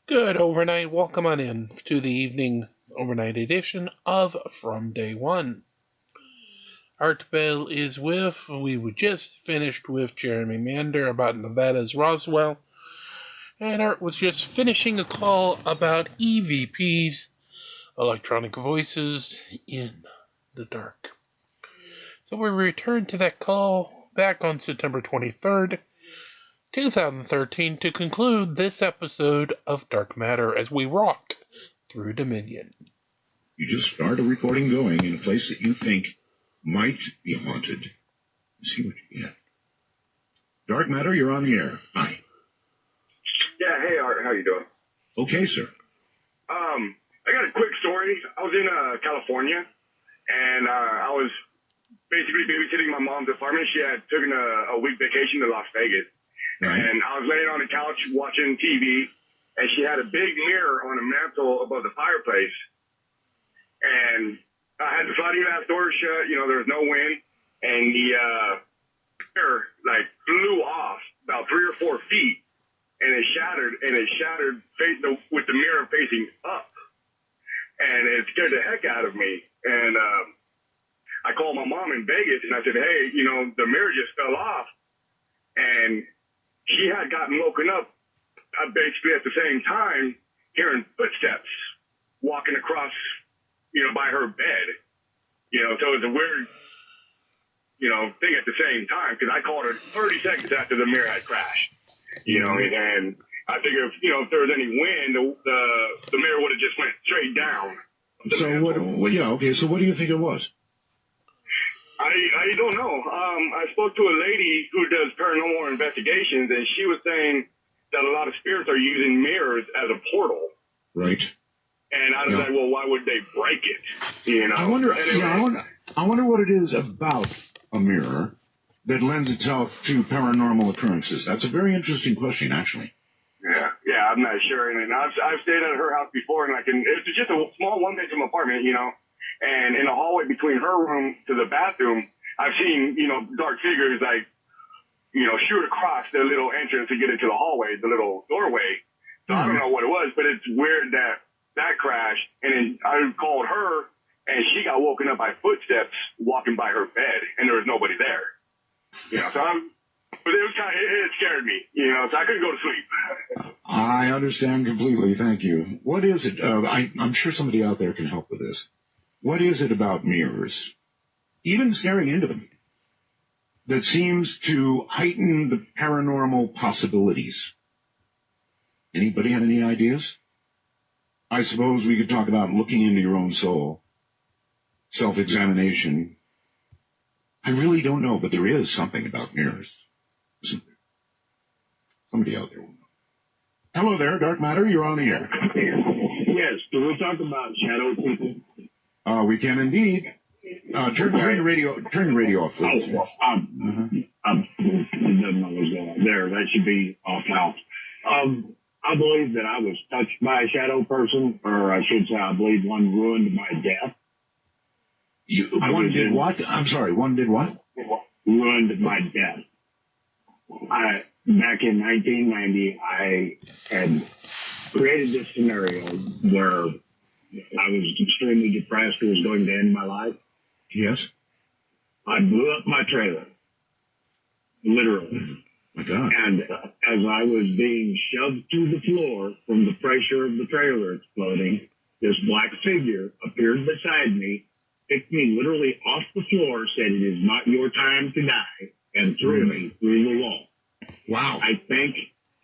Good overnight. Welcome on in to the evening overnight edition of From Day One. Art Bell is with. We were just finished with Jeremy Mander about Nevada's Roswell. And Art was just finishing a call about EVPs, electronic voices in the dark. So we returned to that call back on September 23rd, 2013 to conclude this episode of Dark Matter as we rock through Dominion. You just start a recording going in a place that you think might be haunted. See what you get. Dark Matter, you're on the air. Hi. Yeah, hey Art, how you doing? Okay, sir. I got a quick story. I was in California, and I was basically babysitting my mom's apartment. She had taken a week vacation to Las Vegas. Right. And I was laying on the couch watching TV, and she had a big mirror on a mantle above the fireplace. And I had the sliding glass door shut, there was no wind, and the mirror flew off about 3 or 4 feet, and it shattered with the mirror facing up. And it scared the heck out of me. And I called my mom in Vegas, and I said, hey, the mirror just fell off. And she had gotten woken up basically at the same time, hearing footsteps walking across, by her bed. So it was a weird, thing at the same time, because I called her 30 seconds after the mirror had crashed. And I figured, if there was any wind, the mirror would have just went straight down. So what do you think it was? I don't know. I spoke to a lady who does paranormal investigations, and she was saying that a lot of spirits are using mirrors as a portal. Right. And I was like, well, why would they break it? I wonder what it is about a mirror that lends itself to paranormal occurrences. That's a very interesting question, actually. Yeah, I'm not sure. And I've stayed at her house before, and it's just a small one-bedroom apartment, and in the hallway between her room to the bathroom, I've seen, dark figures shoot across the little entrance to get into the hallway, the little doorway. So I don't know what it was, but it's weird that crashed. And then I called her, and she got woken up by footsteps walking by her bed, and there was nobody there. But it scared me, so I couldn't go to sleep. I understand completely. Thank you. What is it? I'm sure somebody out there can help with this. What is it about mirrors, even staring into them, that seems to heighten the paranormal possibilities? Anybody have any ideas? I suppose we could talk about looking into your own soul, self-examination. I really don't know, but there is something about mirrors, isn't there? Somebody out there will know. Hello there, Dark Matter, you're on the air. Yes, can we talk about shadow people? We can indeed. Turn the radio off, please. It doesn't always go out there. That should be off now. I believe that I was touched by a shadow person, or I should say I believe one ruined my death. One did what? I'm sorry, one did what? Ruined my death. Back in 1990, I had created this scenario where I was extremely depressed. It was going to end my life. Yes. I blew up my trailer. Literally. My God. And as I was being shoved to the floor from the pressure of the trailer exploding, this black figure appeared beside me, picked me literally off the floor, said, "It is not your time to die," and threw me through the wall. Wow. I think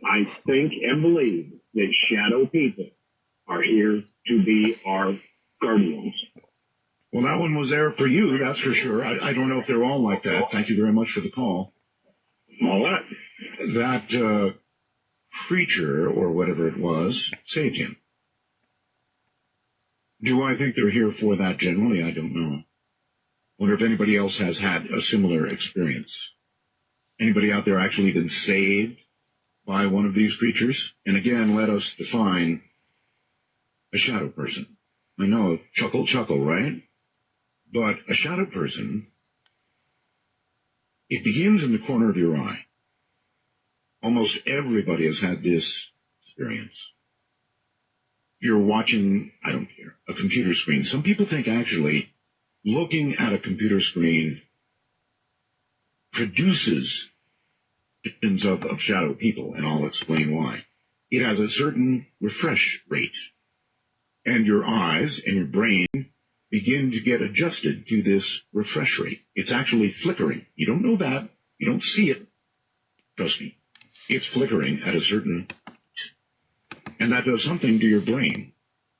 and believe that shadow people are here to be our guardians. Well, that one was there for you, that's for sure. I don't know if they're all like that. Thank you very much for the call. All right. That creature, or whatever it was, saved him. Do I think they're here for that generally? I don't know. Wonder if anybody else has had a similar experience. Anybody out there actually been saved by one of these creatures? And again, let us define a shadow person. I know, chuckle, right? But a shadow person, it begins in the corner of your eye. Almost everybody has had this experience. you're watching, I don't care, a computer screen. Some people think actually looking at a computer screen produces visions of shadow people, and I'll explain why. It has a certain refresh rate, and your eyes and your brain begin to get adjusted to this refresh rate. It's actually flickering. You don't know that. You don't see it. Trust me. It's flickering at a certain, and that does something to your brain.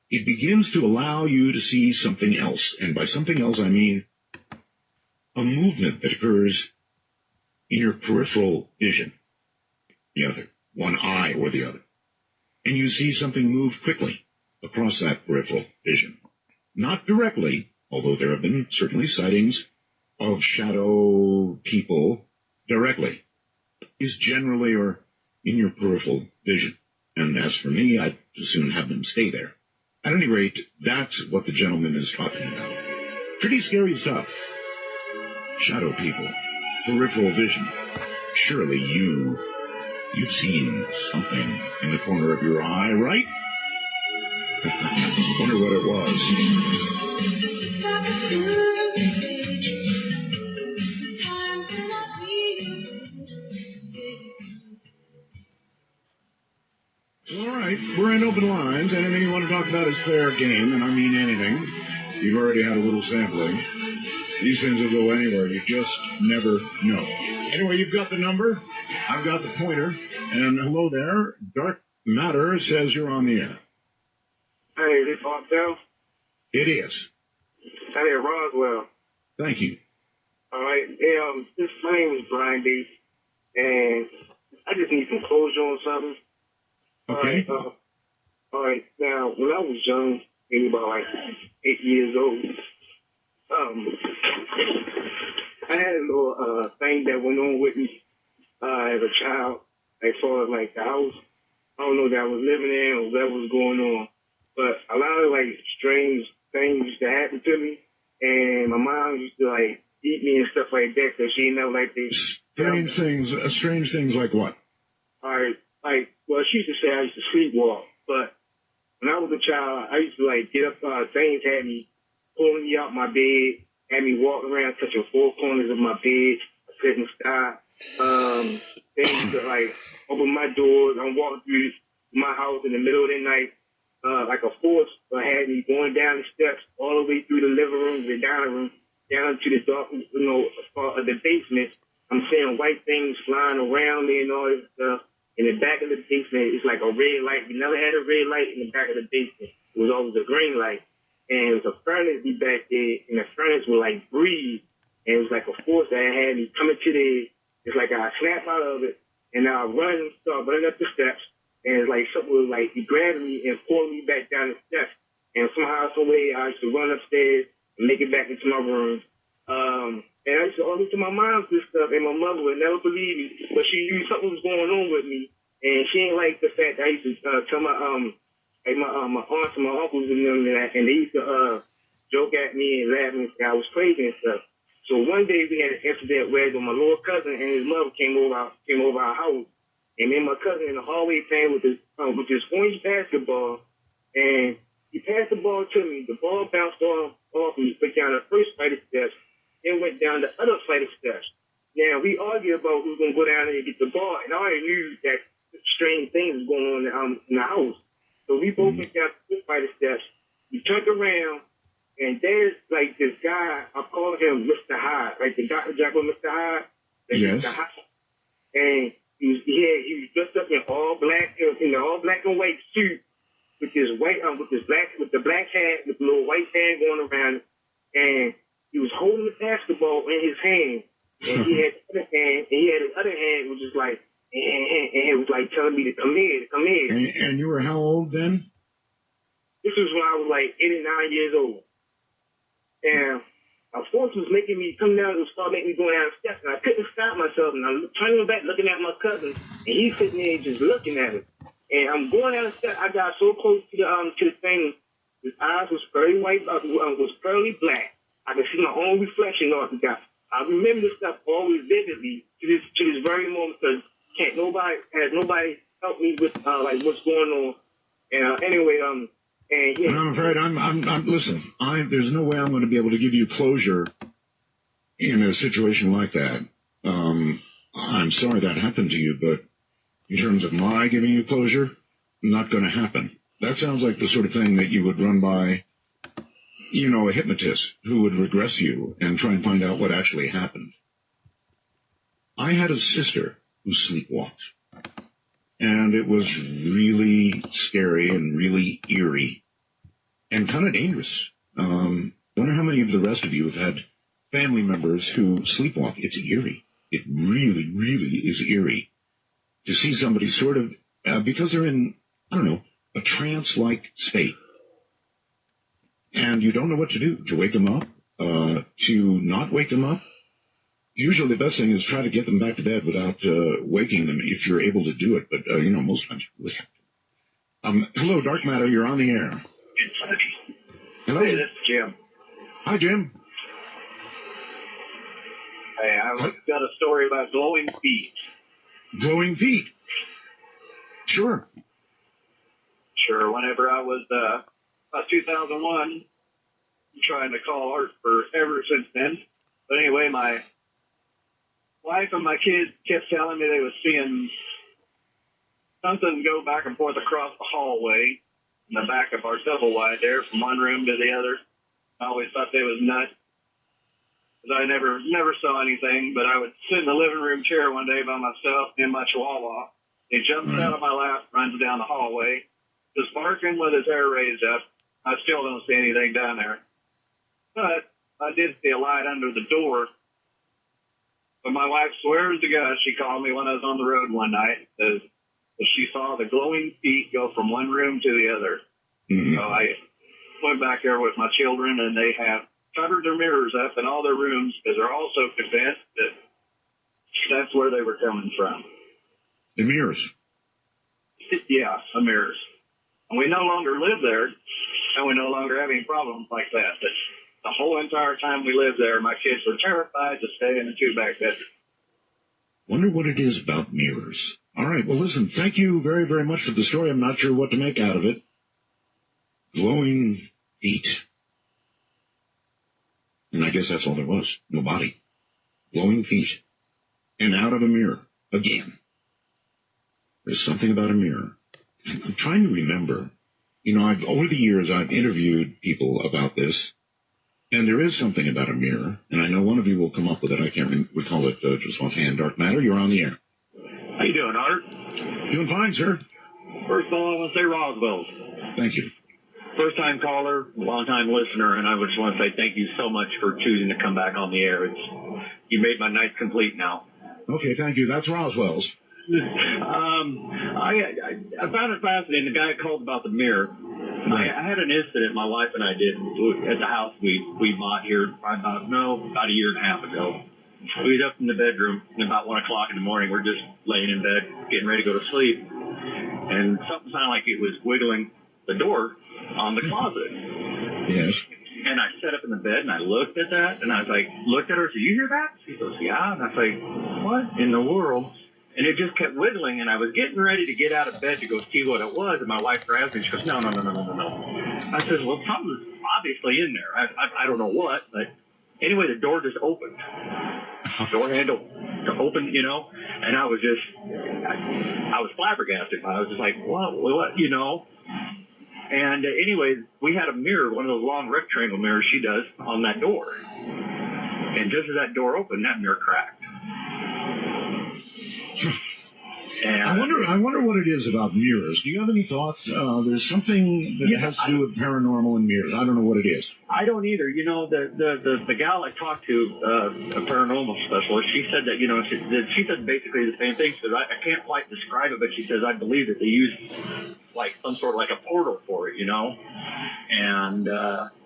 It begins to allow you to see something else. And by something else, I mean a movement that occurs in your peripheral vision, the other, one eye or the other. And you see something move quickly across that peripheral vision. Not directly, although there have been certainly sightings of shadow people directly. Is generally or in your peripheral vision. And as for me, I'd as soon have them stay there. At any rate, that's what the gentleman is talking about. Pretty scary stuff. Shadow people, peripheral vision. Surely you've seen something in the corner of your eye, right? Wonder what it was. All right, we're in open lines. Anything you want to talk about is fair game, and I mean anything. You've already had a little sampling. These things will go anywhere. You just never know. Anyway, you've got the number. I've got the pointer. And hello there. Dark Matter says you're on the air. Hey, is this Martel? It is. Hey, Roswell. Thank you. All right. My name is Brian D. And I just need some closure on something. Okay. All right. Now, when I was young, maybe about like 8 years old, I had a little thing that went on with me as a child, as far as like the house. I don't know that I was living in or what was going on, but a lot of like strange things used to happen to me, and my mom used to like eat me and stuff like that because she didn't know like this. Strange things like what? All right. Well, she used to say I used to sleepwalk, but when I was a child, I used to like get up, things had me pulling me out my bed, had me walking around touching four corners of my bed. I couldn't stop. They used to like open my doors. I'm walking through my house in the middle of the night, like a force had me going down the steps all the way through the living room, the dining room, down to the dark, the basement. I'm seeing white things flying around me and all this stuff. In the back of the basement, it's like a red light. We never had a red light in the back of the basement. It was always a green light. And it was a furnace be back there, and the furnace would like breathe. And it was like a force that had me coming to it's like I snap out of it, and I start running up the steps, and it's like something was like grabbing me and pulling me back down the steps. And somehow, some way, I used to run upstairs and make it back into my room. And I used to always to my mom this stuff, and my mother would never believe me, but she knew something was going on with me, and she didn't like the fact that I used to tell my aunts and my uncles and them that, and they used to joke at me and laugh and say I was crazy and stuff. So one day we had an incident where my little cousin and his mother came over our house, and me and my cousin in the hallway playing with this orange basketball, and he passed the ball to me. The ball bounced off me, went down the first flight of steps, then went down the other flight of steps. Now, we argued about who's going to go down there and get the ball, and I already knew that strange things was going on in the house. So we both went down the first flight of steps. We turned around, and there's like this guy, I call him Mr. Hyde, like the Dr. Jekyll Mr. Hyde. Yes. Mr. Hyde. And he was dressed up in all black and white suit with his with the black hat, with the little white band going around, and he was holding the basketball in his hand, and he had his other hand, which was like, and it was like telling me to come here. And you were how old then? This was when I was like 8 or 9 years old. And a force was making me come down and start making me go down the steps, and I couldn't stop myself. And I'm turning back, looking at my cousin, and he's sitting there just looking at it. And I'm going down the steps. I got so close to the thing. His eyes was very white, was fairly black. I could see my own reflection on the guy. I remember this stuff always vividly to this very moment because nobody helped me with like what's going on. And anyway, And And I'm afraid listen, there's no way I'm going to be able to give you closure in a situation like that. I'm sorry that happened to you, but in terms of my giving you closure, not going to happen. That sounds like the sort of thing that you would run by, a hypnotist who would regress you and try and find out what actually happened. I had a sister who sleepwalked, and it was really scary and really eerie and kind of dangerous. Wonder how many of the rest of you have had family members who sleepwalk. It's eerie. It really, really is eerie to see somebody sort of, because they're in, a trance-like state. And you don't know what to do, to wake them up, to not wake them up. Usually the best thing is try to get them back to bed without waking them if you're able to do it. But, most times you really have to. Hello, Dark Matter. You're on the air. Hello. Hey, this is Jim. Hi, Jim. Hey, I've got a story about glowing feet. Glowing feet. Sure. Sure, whenever I was about 2001, trying to call Art forever since then. But anyway, my wife and my kids kept telling me they was seeing something go back and forth across the hallway in the back of our double wide there from one room to the other. I always thought they was nuts, because I never saw anything. But I would sit in the living room chair one day by myself in my chihuahua. He jumps out of my lap, runs down the hallway, just barking with his hair raised up. I still don't see anything down there. But I did see a light under the door. But my wife swears to God she called me when I was on the road one night that she saw the glowing feet go from one room to the other. Mm-hmm. So I went back there with my children, and they have covered their mirrors up in all their rooms because they're all so convinced that that's where they were coming from. The mirrors? Yeah, the mirrors. And we no longer live there, and we no longer have any problems like that. But the whole entire time we lived there, my kids were terrified to stay in the two-back bedroom. Wonder what it is about mirrors. All right, well, listen, thank you very, very much for the story. I'm not sure what to make out of it. Glowing feet. And I guess that's all there was. No body. Glowing feet. And out of a mirror. Again. There's something about a mirror. I'm trying to remember. Over the years, I've interviewed people about this. And there is something about a mirror. And I know one of you will come up with it. I can't recall it just offhand. Dark Matter, you're on the air. How you doing, Art? Doing fine, sir. First of all, I want to say Roswell. Thank you. First-time caller, long-time listener, and I just want to say thank you so much for choosing to come back on the air. You made my night complete now. Okay, thank you. That's Roswell's. I found it fascinating. The guy called about the mirror. Right. I had an incident my wife and I did at the house we bought here about a year and a half ago. We was up in the bedroom, and about 1 o'clock in the morning, we're just laying in bed, getting ready to go to sleep, and something sounded like it was wiggling the door on the closet. Yes. And I sat up in the bed, and I looked at that, and I was like, looked at her, said, you hear that? She goes, yeah. And I was like, what in the world? And it just kept wiggling, and I was getting ready to get out of bed to go see what it was, and my wife grabs me, and she goes, no. I said, well, something's obviously in there. I don't know what, but anyway, the door just opened. Door handle to open, and I was flabbergasted. I was just like, what, And anyway, we had a mirror, one of those long rectangle mirrors she does on that door. And just as that door opened, that mirror cracked. And I wonder what it is about mirrors. Do you have any thoughts? There's something that has to do with paranormal and mirrors. I don't know what it is. I don't either. The gal I talked to, a paranormal specialist, she said that, she said basically the same thing. She says, I can't quite describe it, but she says, I believe that they use like some sort of like a portal for it, And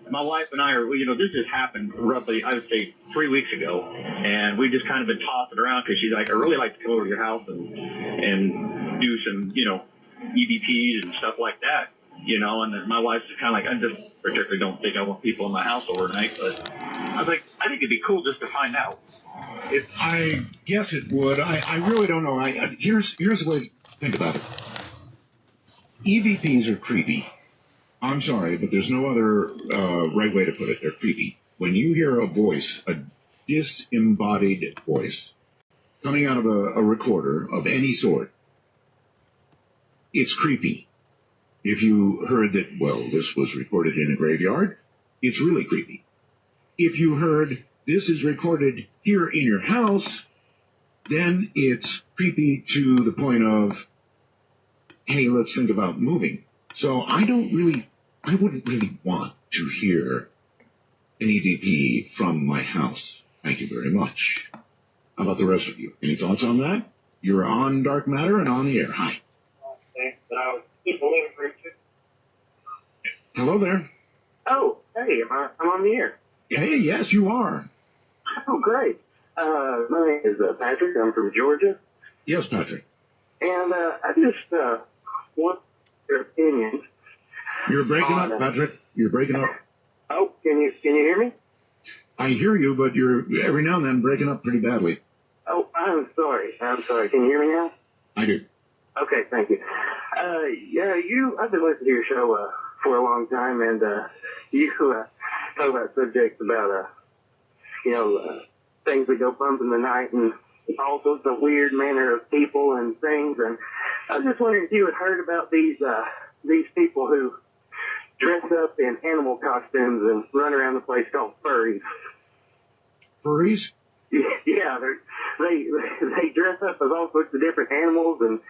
my wife and I are, this just happened roughly, I would say 3 weeks ago. And we just kind of been tossing around because she's like, I really like to come over to your house and do some, EVPs and stuff like that, And then my wife's kind of like, I just particularly don't think I want people in my house overnight. But I was like, I think it'd be cool just to find out. I guess it would. I really don't know. Here's the way to think about it. EVPs are creepy. I'm sorry, but there's no other right way to put it. They're creepy. When you hear a voice, a disembodied voice, coming out of a recorder of any sort, it's creepy. If you heard that, well, this was recorded in a graveyard, it's really creepy. If you heard this is recorded here in your house, then it's creepy to the point of, hey, let's think about moving. So I wouldn't really want to hear an EVP from my house. Thank you very much. How about the rest of you? Any thoughts on that? You're on Dark Matter and on the air. Hi. Hello there. Oh, hey, I'm on the air. Hey, yes, you are. Oh, great. My name is Patrick. I'm from Georgia. Yes, Patrick. And I just want your opinion. You're breaking up, Patrick. You're breaking up. Oh, can you hear me? I hear you, but you're every now and then breaking up pretty badly. Oh, I'm sorry. Can you hear me now? I do. Okay, thank you. I've been listening to your show for a long time, and you talk about subjects about things that go bump in the night and all sorts of weird manner of people and things. And I was just wondering if you had heard about these people who dress up in animal costumes and run around the place called furries. Furries? Yeah, they dress up as all sorts of different animals and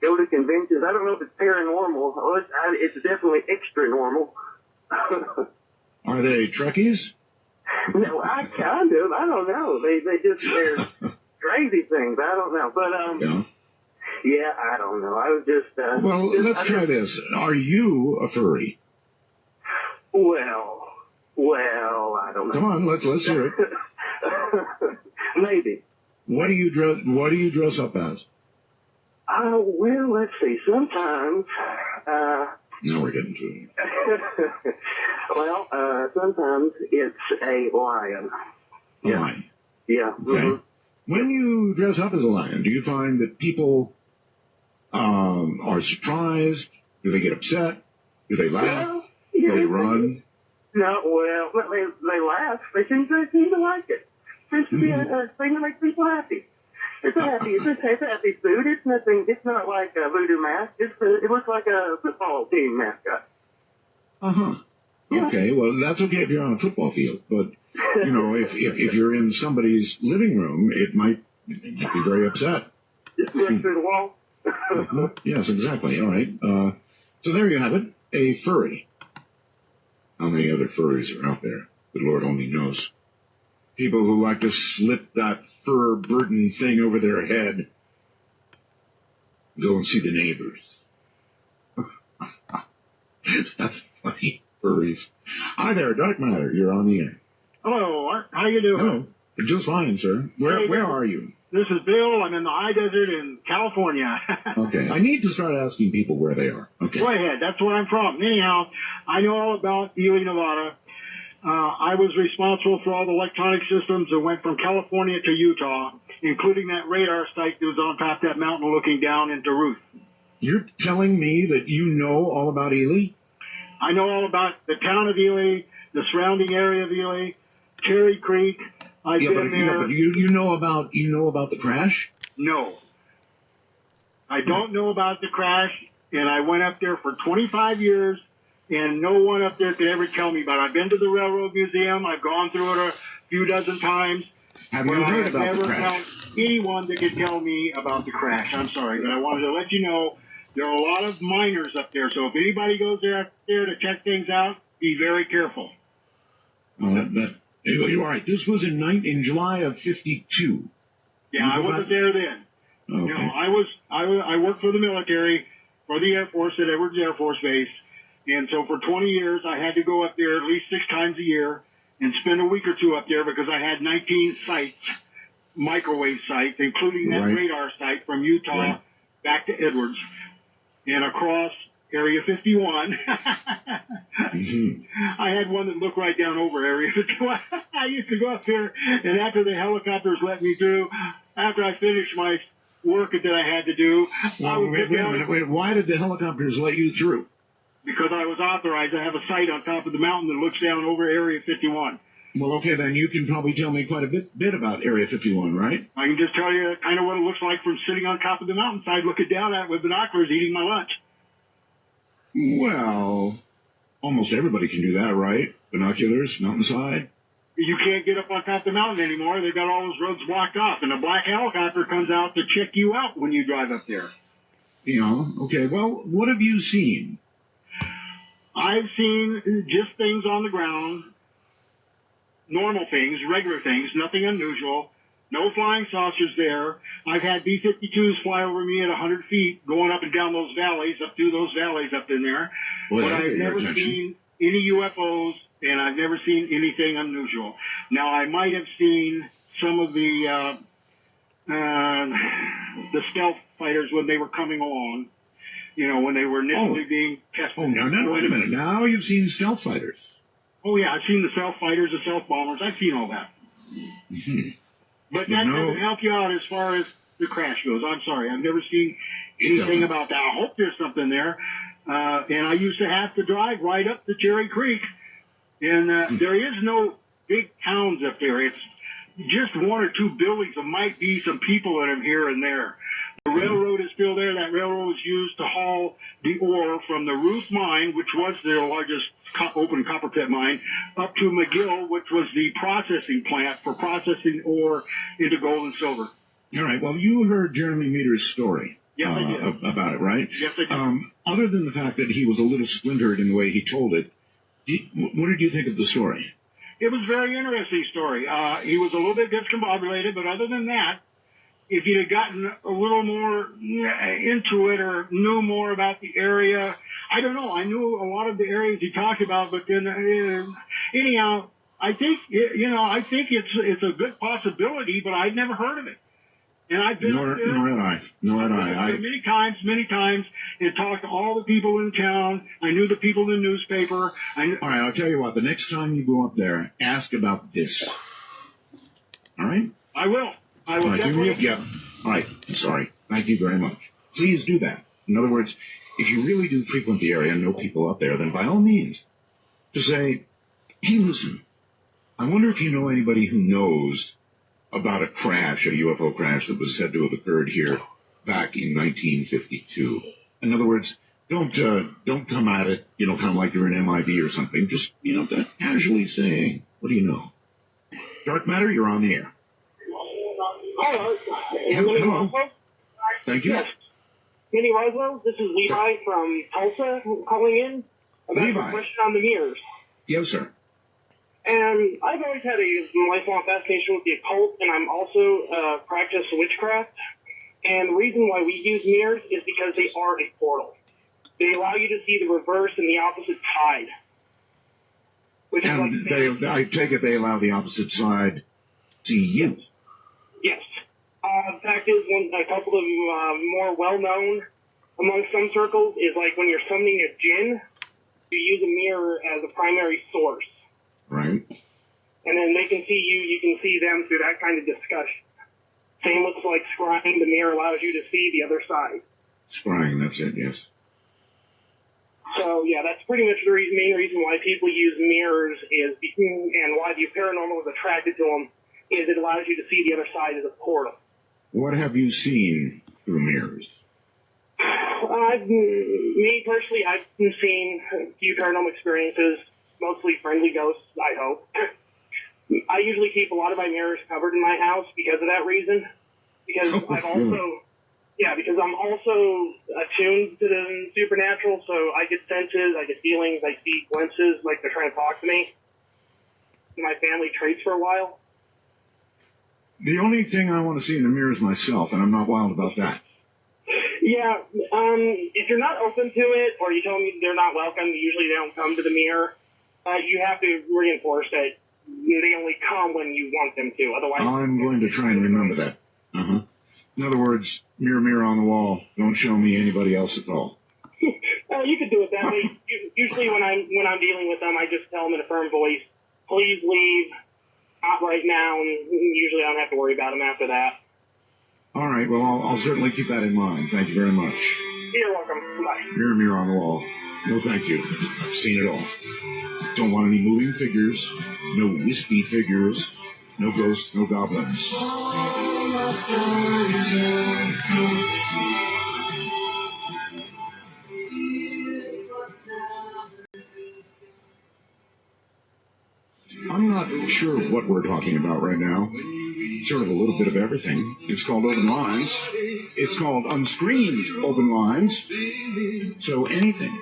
go to conventions. I don't know if it's paranormal. Well, it's definitely extra normal. Are they Trekkies? No, I kind of. I don't know. They're crazy things. I don't know. But, yeah, I don't know. I was just, let's try this. Are you a furry? Well, I don't know. Come on, let's hear it. Maybe. What do you dress up as? Well, let's see. Sometimes, now we're getting to it. well, sometimes it's a lion. A lion? Yeah. Okay. Mm-hmm. When you dress up as a lion, do you find that people are surprised? Do they get upset? Do they laugh? Well, Do they run? No, well, they laugh. They seem to like it. It seems to be a thing that makes people happy. It's a happy food. It's nothing. It's not like a voodoo mask. It looks like a football team mascot. Uh-huh. Yeah. Okay, well, that's okay if you're on a football field, but, if you're in somebody's living room, it might be very upset. Just run through the wall. Yes, exactly. All right. So there you have it, a furry. How many other furries are out there? The Lord only knows. People who like to slip that fur burden thing over their head. Go and see the neighbors. That's funny. Furries. Hi there, Dark Matter. You're on the air. Hello, how you doing? Hello. Just fine, sir. Where are you? This is Bill. I'm in the high desert in California. Okay. I need to start asking people where they are. Okay. Go ahead. That's where I'm from. Anyhow, I know all about Alien Abductions. I was responsible for all the electronic systems that went from California to Utah, including that radar site that was on top of that mountain looking down into Ruth. You're telling me that you know all about Ely? I know all about the town of Ely, the surrounding area of Ely, Cherry Creek. I've been there. But you know about the crash? No. I don't know about the crash, and I went up there for 25 years, and no one up there could ever tell me about it. I've been to the Railroad Museum. I've gone through it a few dozen times. Have you heard about the I've never crash? found anyone that could tell me about the crash. I'm sorry, but I wanted to let you know there are a lot of miners up there, so if anybody goes there to check things out, be very careful. You're right. This was in July of '52. Yeah, I wasn't there then. Okay. No, I worked for the military, for the Air Force at Edwards Air Force Base, and so for 20 years I had to go up there at least 6 times a year and spend a week or two up there because I had 19 sites, microwave sites, including that radar site from Utah back to Edwards and across Area 51. I had one that looked right down over Area 51. I used to go up there, and after the helicopters let me through, after I finished my work that I had to do, Wait a minute. Why did the helicopters let you through? because I was authorized. I have a site on top of the mountain that looks down over Area 51. Well, okay, then you can probably tell me quite a bit about Area 51, right? I can just tell you kind of what it looks like from sitting on top of the mountainside, looking down at it with binoculars, eating my lunch. Well, almost everybody can do that, right? Binoculars, mountainside. You can't get up on top of the mountain anymore. They've got all those roads blocked off, and a black helicopter comes out to check you out when you drive up there. Yeah, okay. Well, what have you seen? I've seen just things on the ground, normal things, regular things, nothing unusual. No flying saucers there. I've had B-52s fly over me at 100 feet, going up and down those valleys, up through those valleys up in there. Well, but I've never seen any UFOs, and I've never seen anything unusual. Now, I might have seen some of the stealth fighters when they were coming along, you know, when they were initially being tested. Oh, no, wait a minute. Now you've seen stealth fighters. Oh, yeah, I've seen the stealth fighters, the stealth bombers. I've seen all that. Mm-hmm. But that doesn't help you out as far as the crash goes. I'm sorry. I've never seen anything about that. I hope there's something there. And I used to have to drive right up to Cherry Creek. And there is no big towns up there. It's just one or two buildings. There might be some people in them here and there. The railroad is still there. That railroad was used to haul the ore from the Ruth mine, which was their largest open copper pit mine, up to McGill, which was the processing plant for processing ore into gold and silver. All right. Well, you heard Jeremy Meter's story about it, right? Yes, I did. Other than the fact that he was a little splintered in the way he told it, what did you think of the story? It was a very interesting story. He was a little bit discombobulated, but other than that, if he'd have gotten a little more into it or knew more about the area, I don't know. I knew a lot of the areas he talked about, but then anyhow, I think it's a good possibility, but I'd never heard of it. And I've been Nor had I. Many times, and talked to all the people in town. I knew the people in the newspaper. All right, I'll tell you what. The next time you go up there, ask about this. All right? I will. All right, all right, sorry. Thank you very much. Please do that. In other words, if you really do frequent the area and know people up there, then by all means, just say, hey, listen, I wonder if you know anybody who knows about a UFO crash that was said to have occurred here back in 1952. In other words, don't come at it, kind of like you're an MIB or something. Just, casually saying, what do you know? Dark Matter, you're on the air. Hello. Hello. Thank you. Yes. Minnie Roswell, this is Levi from Tulsa calling in about your question on the mirrors. Yes, sir. And I've always had a lifelong fascination with the occult, and I'm also practice witchcraft. And the reason why we use mirrors is because they are a portal. They allow you to see the reverse and the opposite side. And I take it they allow the opposite side to see you. Yes. The fact is, a couple of more well-known among some circles is like when you're summoning a djinn, you use a mirror as a primary source. Right. And then they can see you, you can see them through that kind of discussion. Same with like scrying, the mirror allows you to see the other side. Scrying, that's it, yes. So, yeah, that's pretty much the main reason why people use mirrors and why the paranormal is attracted to them, is it allows you to see the other side as a portal. What have you seen through mirrors? Me personally, I've seen a few paranormal experiences, mostly friendly ghosts, I hope. I usually keep a lot of my mirrors covered in my house because of that reason. Because because I'm also attuned to the supernatural, so I get senses, I get feelings, I see glimpses, like they're trying to talk to me. My family trades for a while. The only thing I want to see in the mirror is myself, and I'm not wild about that. Yeah, if you're not open to it, or you tell them they're not welcome, usually they don't come to the mirror, you have to reinforce that they only come when you want them to, otherwise... I'm going to try and remember that. Uh-huh. In other words, mirror, mirror on the wall, don't show me anybody else at all. You could do it that way. Usually when I'm dealing with them, I just tell them in a firm voice, please leave, not right now, and usually I don't have to worry about them after that. All right, well, I'll certainly keep that in mind. Thank you very much. You're welcome. Bye. Mirror, mirror on the wall. No, thank you. I've seen it all. Don't want any moving figures, no wispy figures, no ghosts, no goblins. I'm not sure what we're talking about right now. Sort of a little bit of everything. It's called Open Lines. It's called Unscreened Open Lines. So anything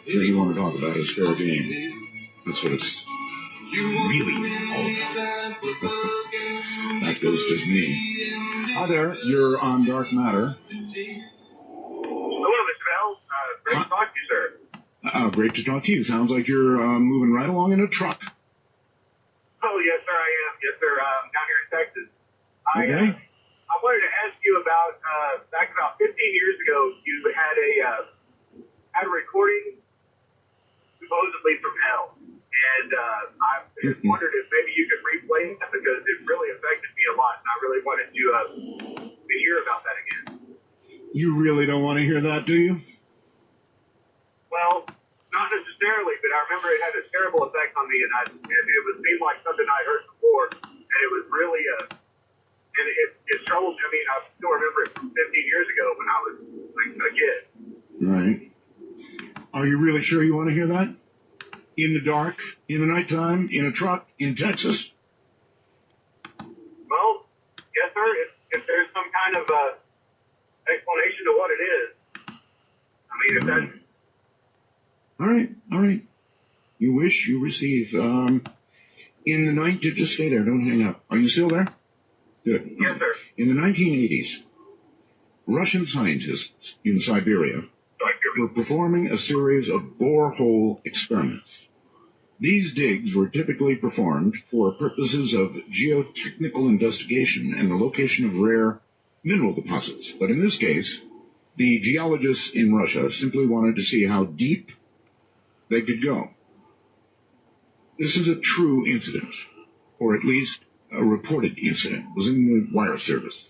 that you want to talk about is fair game. That's what it's really all about. That goes just me. Hi there, you're on Dark Matter. Hello, Mr. Bell. Great to talk to you, sir. Great to talk to you. Sounds like you're moving right along in a truck. Oh, yes, sir, I am. Yes, sir, down here in Texas. Okay. I wanted to ask you about, back about 15 years ago, you had a recording supposedly from hell. And I just wondered if maybe you could replay that because it really affected me a lot. And I really wanted to hear about that again. You really don't want to hear that, do you? Well, not necessarily, but I remember it had a terrible effect on me, and it seemed like something I heard before, and it was really and it troubled me. I mean, I still remember it from 15 years ago when I was like a kid. Right. Are you really sure you want to hear that? In the dark, in the nighttime, in a truck, in Texas? Well, yes, sir. If there's some kind of explanation to what it is, I mean, if that's All right. You wish, you receive. In the night, just stay there. Don't hang up. Are you still there? Good. Yes, sir. In the 1980s, Russian scientists in Siberia were performing a series of borehole experiments. These digs were typically performed for purposes of geotechnical investigation and the location of rare mineral deposits. But in this case, the geologists in Russia simply wanted to see how deep they could go. This is a true incident, or at least a reported incident. It was in the wire service.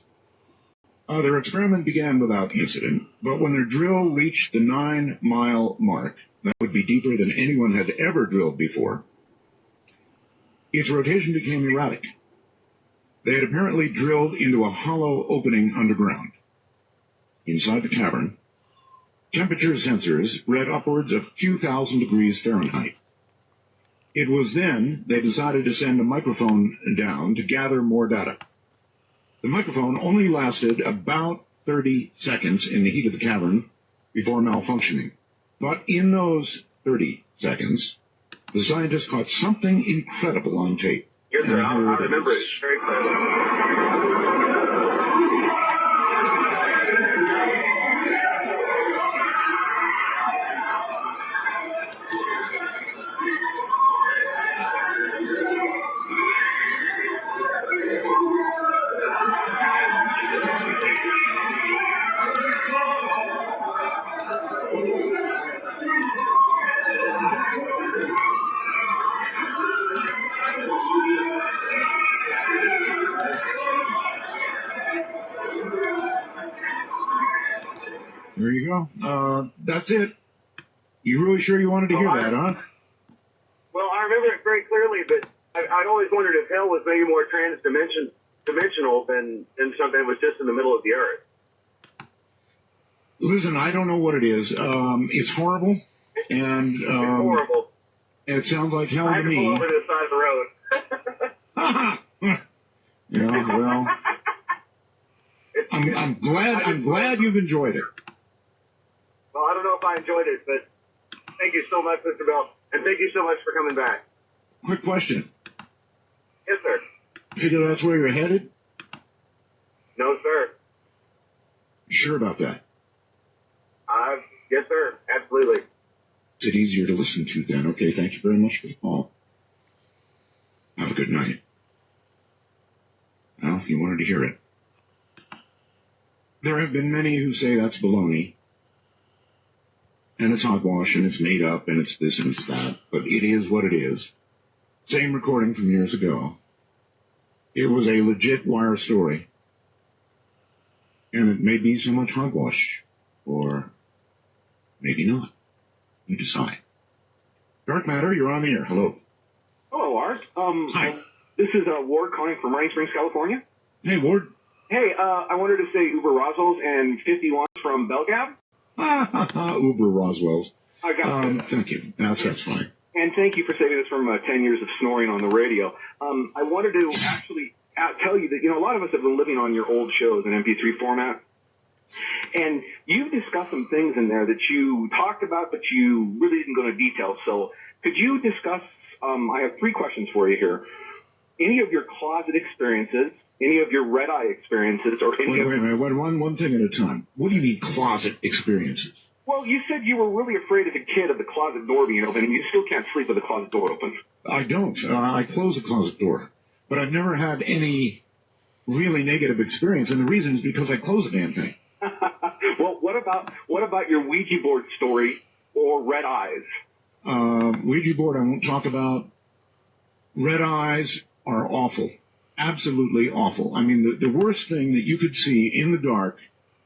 Their experiment began without incident, but when their drill reached the 9-mile mark, that would be deeper than anyone had ever drilled before, its rotation became erratic. They had apparently drilled into a hollow opening underground. Inside the cavern, temperature sensors read upwards of a few thousand degrees Fahrenheit. It was then they decided to send a microphone down to gather more data. The microphone only lasted about 30 seconds in the heat of the cavern before malfunctioning. But in those 30 seconds, the scientists caught something incredible on tape. Yes, sir. I remember it very clearly. There you go. That's it. You really sure you wanted to hear that, huh? Well, I remember it very clearly, but I'd always wondered if hell was maybe more dimensional than something that was just in the middle of the earth. Listen, I don't know what it is. It's horrible, and It's horrible. it sounds like hell I to had to me. pull over to the side of the road. Yeah, well, I'm glad you've enjoyed it. Well, I don't know if I enjoyed it, but thank you so much, Mr. Bell, and thank you so much for coming back. Quick question. Yes, sir. Figure that's where you're headed? No, sir. You sure about that? Yes, sir. Absolutely. Is it easier to listen to then? Okay, thank you very much for the call. Have a good night. Well, you wanted to hear it. There have been many who say that's baloney. And it's hogwash, and it's made up, and it's this and it's that. But it is what it is. Same recording from years ago. It was a legit wire story. And it may be so much hogwash. Or maybe not. You decide. Dark matter, you're on the air. Hello. Hello, Art. Hi. This is Ward calling from Rainy Springs, California. Hey, Ward. Hey, I wanted to say Uber Roswell's and 51 from Belgab. Uber Roswell's. I got Thank you. That's fine. And thank you for saving us from 10 years of snoring on the radio. I wanted to actually tell you that, a lot of us have been living on your old shows in MP3 format. And you've discussed some things in there that you talked about, but you really didn't go into detail. So could you discuss, I have 3 questions for you here. Any of your closet experiences, any of your red eye experiences, or any Wait a minute. One thing at a time. What do you mean closet experiences? Well, you said you were really afraid as a kid of the closet door being open, and you still can't sleep with the closet door open. I don't. I close the closet door. But I've never had any really negative experience, and the reason is because I close the damn thing. Well, what about your Ouija board story or red eyes? Ouija board I won't talk about. Red eyes are awful. Absolutely awful. I mean, the worst thing that you could see in the dark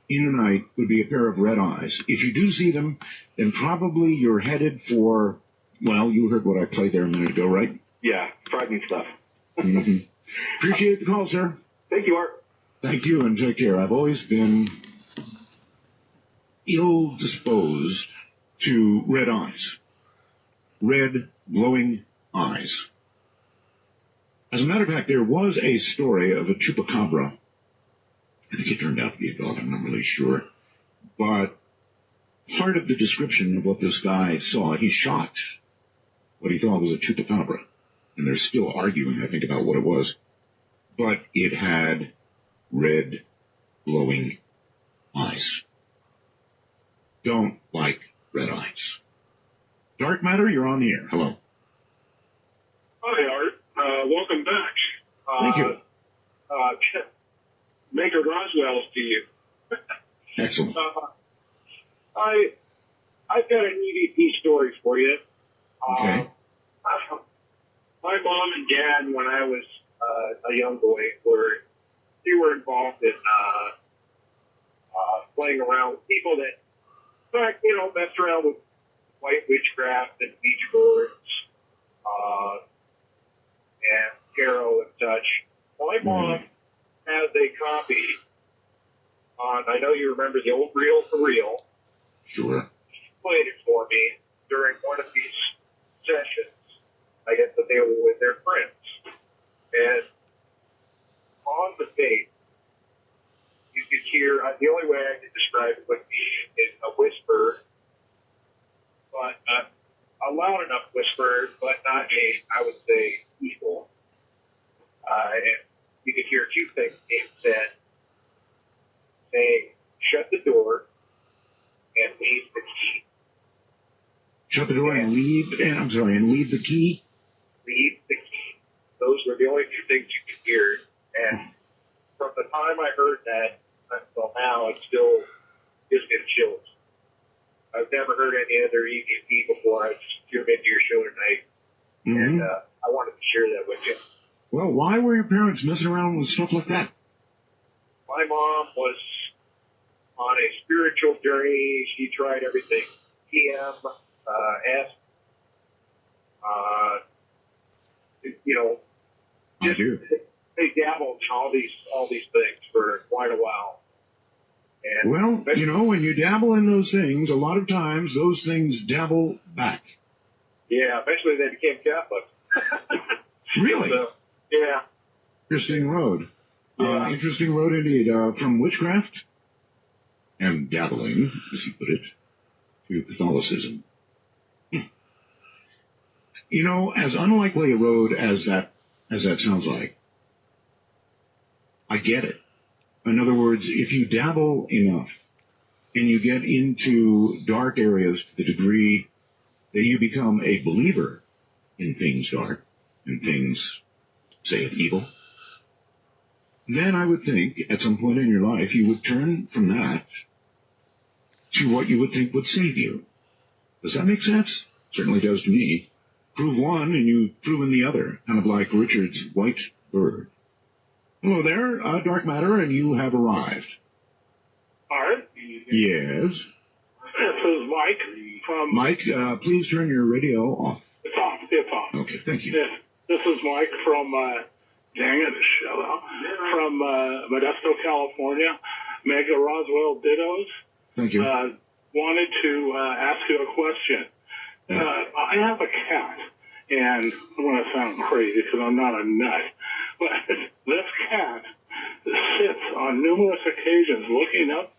in the night would be a pair of red eyes. If you do see them, then probably you're headed for, well, you heard what I played there a minute ago, right? Yeah, frightening stuff. Mm-hmm. Appreciate the call, sir. Thank you, Art. Thank you, and take care. I've always been ill-disposed to red eyes. Red, glowing eyes. As a matter of fact, there was a story of a chupacabra. I think it turned out to be a dog, I'm not really sure. But part of the description of what this guy saw, he shot what he thought was a chupacabra. And they're still arguing, I think, about what it was. But it had red, glowing eyes. Don't like red eyes. Dark matter, you're on the air. Hello. Hi, Art. Welcome back. Thank you. Major Roswell's to you. Excellent. I've got an EVP story for you. Okay. My mom and dad, when I was a young boy, were involved in playing around with people that, messed around with white witchcraft and Ouija boards, and tarot and such. Well, my mom has a copy on, I know you remember the old Reel for Real. Sure. She played it for me during one of these sessions, I guess that they were with their friends. And on the tape, you could hear, the only way I could describe it would be in a whisper, but a loud enough whisper, but not I would say, evil. And you could hear 2 things being said, saying, shut the door and leave the key. Shut the door and leave, and leave the key? Leave the key. Those were the only 2 things you could hear. And from the time I heard that until now, it still gives me the chills. I've never heard any other EVP before. I just tuned into your show tonight. Mm-hmm. And I wanted to share that with you. Well, why were your parents messing around with stuff like that? My mom was on a spiritual journey. She tried everything. PM, S, I do. they dabbled in all these things for quite a while. And Well, when you dabble in those things, a lot of times those things dabble back. yeah, eventually they became Catholic. Really? So, yeah. Interesting road. Yeah. Interesting road indeed. From witchcraft and dabbling, as you put it, to Catholicism. As unlikely a road as that sounds like, I get it. In other words, if you dabble enough and you get into dark areas to the degree that you become a believer in things dark and things, say it, evil, then I would think at some point in your life you would turn from that to what you would think would save you. Does that make sense? Certainly does to me. Prove one and you've proven the other, kind of like Richard's white bird. Hello there, Dark Matter, and you have arrived. Art? Yes? This is Mike from... Mike, please turn your radio off. It's off. It's off. Okay, thank you. This is Mike from, dang it, shut up, from Modesto, California. Mega Roswell Dittos. Thank you. Wanted to ask you a question. I have a cat, and I'm going to sound crazy because I'm not a nut, but this cat sits on numerous occasions looking up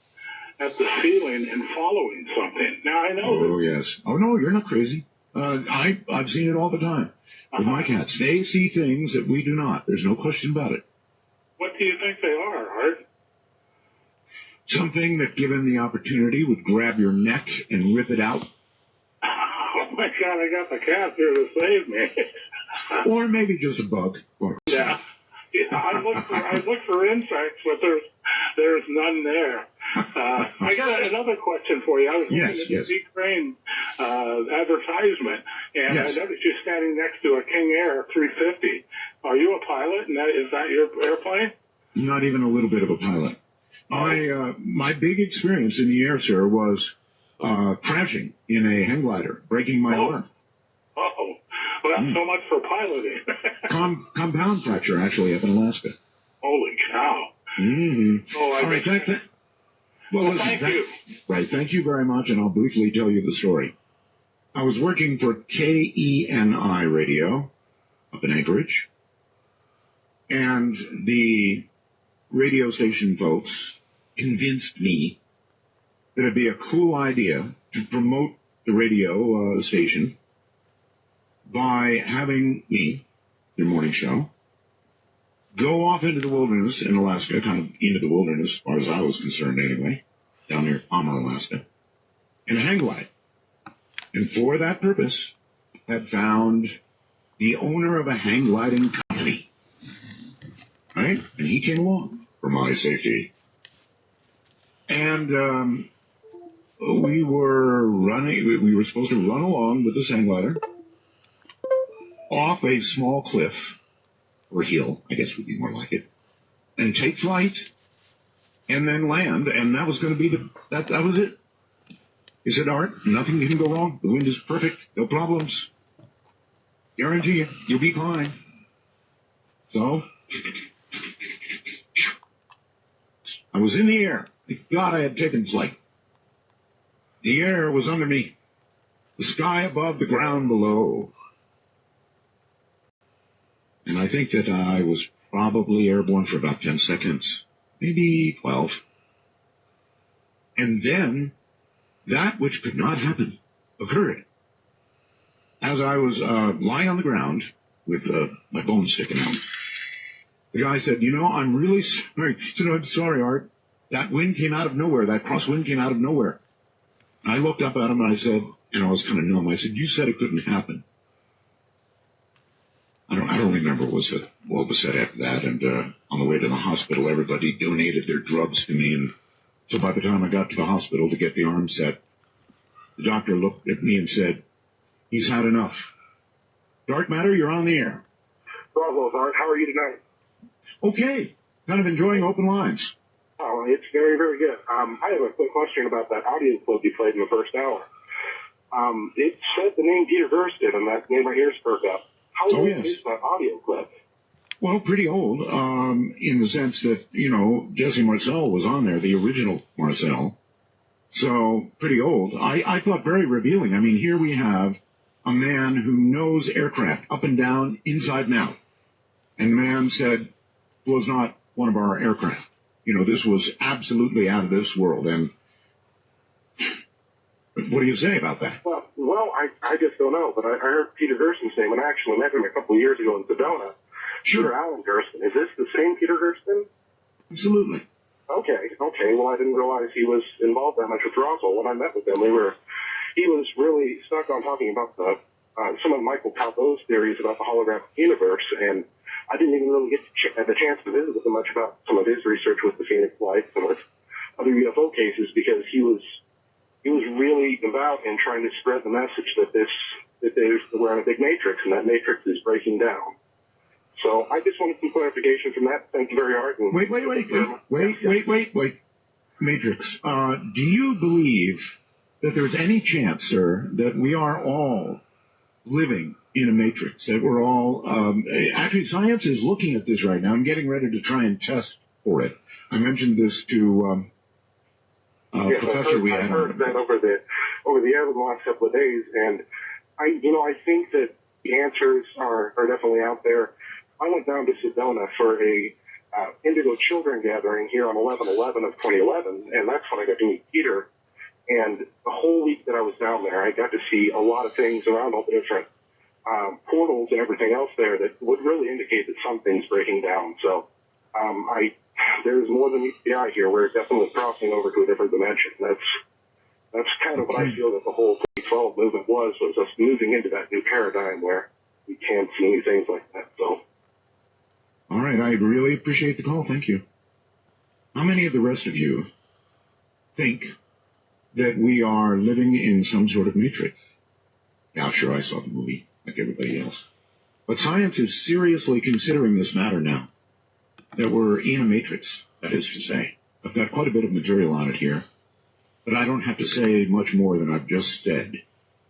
at the ceiling and following something. Now, I know... Oh, yes. Oh, no, you're not crazy. I've seen it all the time with my cats. They see things that we do not. There's no question about it. What do you think they are, Art? Something that, given the opportunity, would grab your neck and rip it out. Oh, my God, I got the cat here to save me. Or maybe just a bug. Yeah. I look for insects, but there's none there. I got another question for you. I was looking at the Big Crane advertisement, and I noticed you're standing next to a King Air 350. Are you a pilot, and is that your airplane? Not even a little bit of a pilot. My big experience in the air, sir, was crashing in a hang glider, breaking my arm. Uh-oh. Well, that's so much for piloting. Compound fracture, actually, up in Alaska. Holy cow. Mm-hmm. Oh, all right, thank you. Right, thank you very much, and I'll briefly tell you the story. I was working for KENI Radio up in Anchorage, and the radio station folks convinced me that it'd be a cool idea to promote the radio station by having me, your morning show, go off into the wilderness in Alaska, kind of into the wilderness, as far as I was concerned anyway, down near Palmer, Alaska, in a hang glide. And for that purpose, had found the owner of a hang gliding company. Right? And he came along for my safety. And we were supposed to run along with this hang glider off a small cliff, or hill, I guess would be more like it, and take flight, and then land, and that was going to be that was it. He said, Art, nothing can go wrong. The wind is perfect, no problems. Guarantee you, you'll be fine. So, I was in the air. Thank God I had taken flight. The air was under me, the sky above, the ground below. And I think that I was probably airborne for about 10 seconds, maybe 12. And then, that which could not happen occurred. As I was lying on the ground with my bones sticking out, the guy said, I'm really sorry. He said, I'm sorry, Art. That wind came out of nowhere. That crosswind came out of nowhere. And I looked up at him and I said, and I was kind of numb, I said, you said it couldn't happen. I don't remember what was said after that. And on the way to the hospital, everybody donated their drugs to me. And so by the time I got to the hospital to get the arm set, the doctor looked at me and said, he's had enough. Dark Matter, you're on the air. Bravo, Art. How are you tonight? Okay. Kind of enjoying open lines. Oh, it's very, very good. I have a quick question about that audio clip you played in the first hour. It said the name Peter Gersten, and that made my ears perk up. How old is that audio clip? Well, pretty old, in the sense that, Jesse Marcel was on there, the original Marcel. So, pretty old. I thought very revealing. I mean, here we have a man who knows aircraft up and down, inside and out. And the man said it was not one of our aircraft. This was absolutely out of this world. And what do you say about that? Well, I just don't know. But I heard Peter Gersten's name, and I actually met him a couple of years ago in Sedona. Sure. Peter Allen Gersten. Is this the same Peter Gersten? Absolutely. Okay. Well, I didn't realize he was involved that much with Roswell. When I met with him, he was really stuck on talking about some of Michael Calpo's theories about the holographic universe, and I didn't even really get the chance to visit with him much about some of his research with the Phoenix Lights and with other UFO cases, because he was really devout in trying to spread the message that we're in a big matrix, and that matrix is breaking down. So I just wanted some clarification from that. Thank you very much. Wait. Matrix. Do you believe that there's any chance, sir, that we are all living in a matrix, that we're all, actually science is looking at this right now and getting ready to try and test for it. I mentioned this to yes, Professor we I had heard on. that over the air the last couple of days, and I think that the answers are definitely out there. I went down to Sedona for a Indigo Children gathering here on 11/11 of 2011, and that's when I got to meet Peter. And the whole week that I was down there, I got to see a lot of things around all the different portals and everything else there that would really indicate that something's breaking down. So there's more than meets the eye here. We're definitely crossing over to a different dimension. That's kind of what I feel that the whole 2012 movement was us moving into that new paradigm where we can't see new things like that. So. All right, I really appreciate the call. Thank you. How many of the rest of you think that we are living in some sort of matrix? Yeah, sure, I saw the movie, like everybody else. But science is seriously considering this matter now, that we're in a matrix, that is to say. I've got quite a bit of material on it here, but I don't have to say much more than I've just said.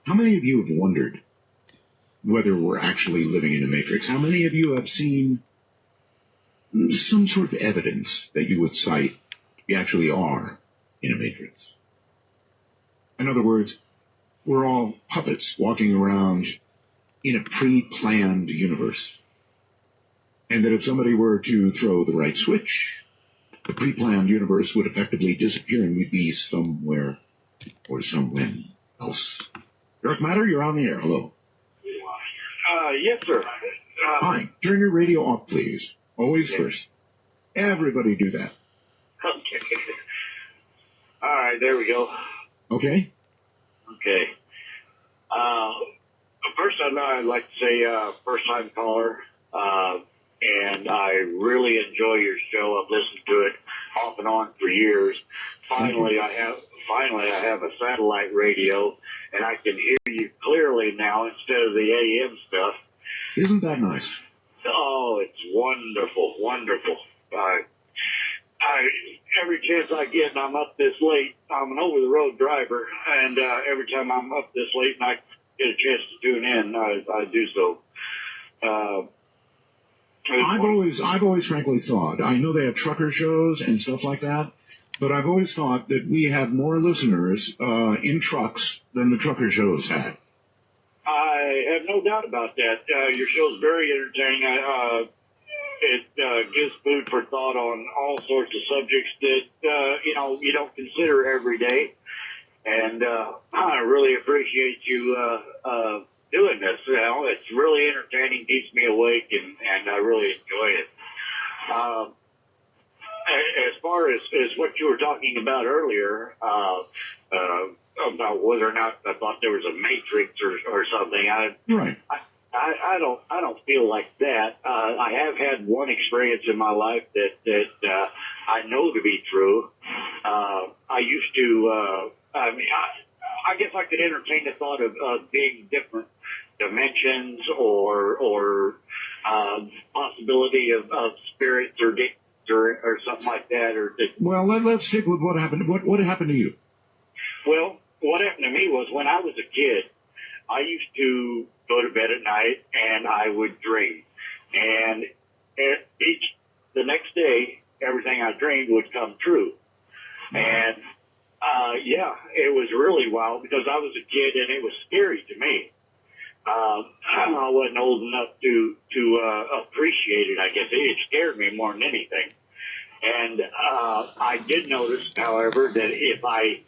How many of you have wondered whether we're actually living in a matrix? How many of you have seen some sort of evidence that you would cite we actually are in a matrix? In other words, we're all puppets walking around in a pre-planned universe. And that if somebody were to throw the right switch, the pre-planned universe would effectively disappear and we'd be somewhere or somewhen else. Dark Matter, you're on the air. Hello. Yes, sir. Hi. Turn your radio off, please. Always first. Everybody do that. Okay. All right, there we go. Okay? Okay. First, I'd like to say first-time caller, and I really enjoy your show. I've listened to it off and on for years. Finally, I have a satellite radio, and I can hear you clearly now instead of the AM stuff. Isn't that nice? Oh, it's wonderful, wonderful. Every chance I get and I'm up this late, I'm an over-the-road driver, and every time I'm up this late and I get a chance to tune in, I do so. I've always frankly thought, I know they have trucker shows and stuff like that, but I've always thought that we have more listeners in trucks than the trucker shows had. I have no doubt about that. Your show's very entertaining. It gives food for thought on all sorts of subjects that, you don't consider every day. And I really appreciate you doing this. It's really entertaining, keeps me awake, and I really enjoy it. As far as what you were talking about earlier, about whether or not I thought there was a matrix or something, right. I don't feel like that. I have had one experience in my life that I know to be true. I used to, I guess I could entertain the thought of being different dimensions or possibility of spirits or something like that. Well, let's stick with what happened. What happened to you? Well, what happened to me was when I was a kid, I used to go to bed at night and I would dream. And the next day, everything I dreamed would come true. And, it was really wild because I was a kid and it was scary to me. I wasn't old enough to appreciate it, I guess. It scared me more than anything. And I did notice, however, that if I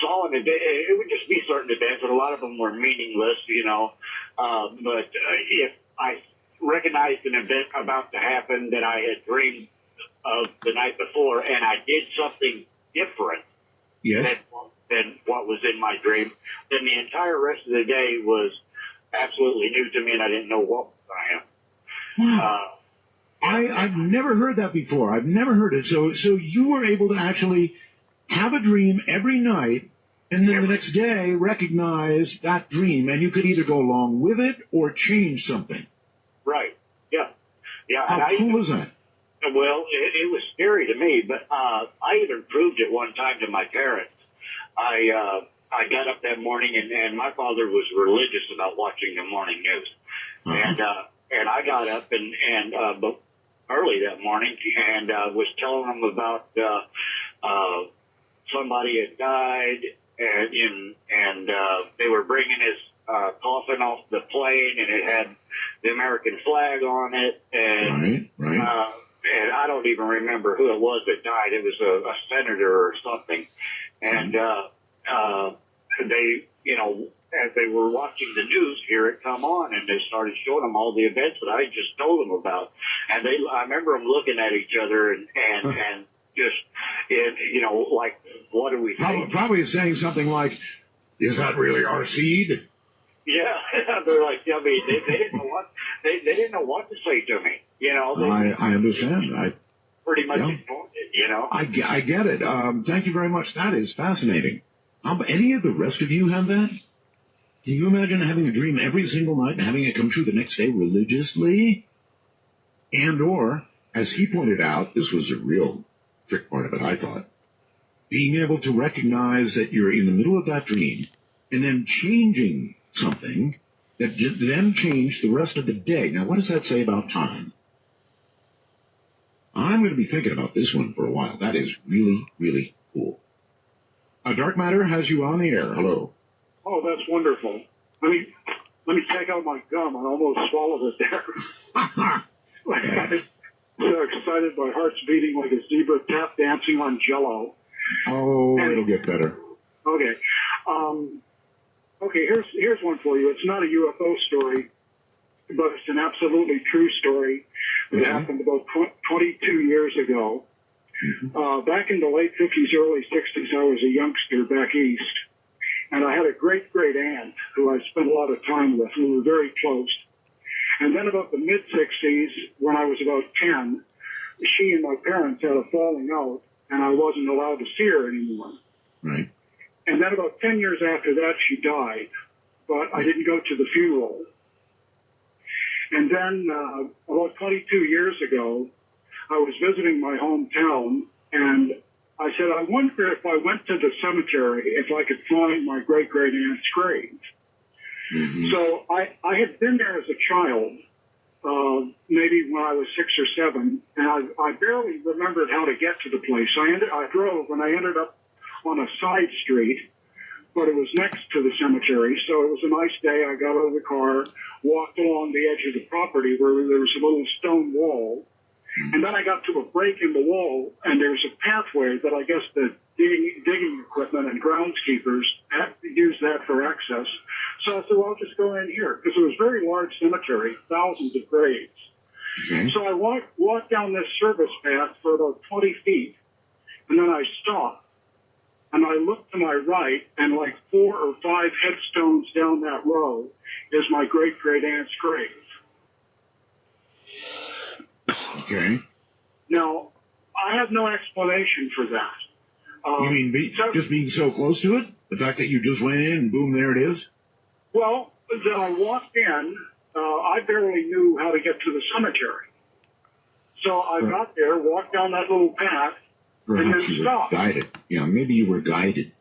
saw an event, it would just be certain events, and a lot of them were meaningless, but if I recognized an event about to happen that I had dreamed of the night before, and I did something different than what was in my dream, then the entire rest of the day was absolutely new to me, and I didn't know what I am. Wow. I've never heard that before. I've never heard it. So you were able to actually have a dream every night, and then the next day recognize that dream, and you could either go along with it or change something. Right. Yeah. Yeah. How cool is that? Well, it was scary to me, but I even proved it one time to my parents. I I got up that morning, and my father was religious about watching the morning news. And I got up but early that morning and was telling them about somebody had died, and they were bringing his coffin off the plane, and it had the American flag on it, and and I don't even remember who it was that died. It was a senator or something, and they, as they were watching the news, here it come on, and they started showing them all the events that I just told them about. And I remember them looking at each other and just, like, what do we think? Probably saying something like, "Is that really our seed?" Yeah, they're like, I mean, they didn't know what they didn't know what to say to me. I understand. I pretty much ignored it. I get it. Thank you very much. That is fascinating. Any of the rest of you have that? Can you imagine having a dream every single night and having it come true the next day religiously? And or, as he pointed out, this was a real trick part of it, I thought, being able to recognize that you're in the middle of that dream and then changing something that then changed the rest of the day. Now, what does that say about time? I'm going to be thinking about this one for a while. That is really, really cool. Dark Matter has you on the air. Hello. Oh, that's wonderful. Let me take out my gum. I almost swallowed it there. I'm so excited. My heart's beating like a zebra tap dancing on Jell-O. Oh, it'll get better. Okay. Okay, here's one for you. It's not a UFO story, but it's an absolutely true story that happened about 22 years ago. Back in the late 50s, early 60s, I was a youngster back east, and I had a great aunt who I spent a lot of time with. We were very close. And then about the mid-60s, when I was about 10, she and my parents had a falling out, and I wasn't allowed to see her anymore. Right. And then about 10 years after that, she died, but I didn't go to the funeral. And then about 22 years ago, I was visiting my hometown, and I said, I wonder if I went to the cemetery, if I could find my great-great-aunt's grave. So I had been there as a child, maybe when I was 6 or 7, and I barely remembered how to get to the place. I drove, and I ended up on a side street, but it was next to the cemetery, so it was a nice day. I got out of the car, walked along the edge of the property where there was a little stone wall, and then I got to a break in the wall, and there's a pathway that I guess the digging equipment and groundskeepers used that for access. So I said, well, I'll just go in here, because it was a very large cemetery, thousands of graves. So I walked down this service path for about 20 feet, and then I stopped, and I looked to my right, and like 4 or 5 headstones down that row is my great-great-aunt's grave. Okay. Now, I have no explanation for that. You mean just being so close to it? The fact that you just went in and boom, there it is? Well, then I walked in. I barely knew how to get to the cemetery. So I got there, walked down that little path, and then stopped. Guided. Yeah, maybe you were guided.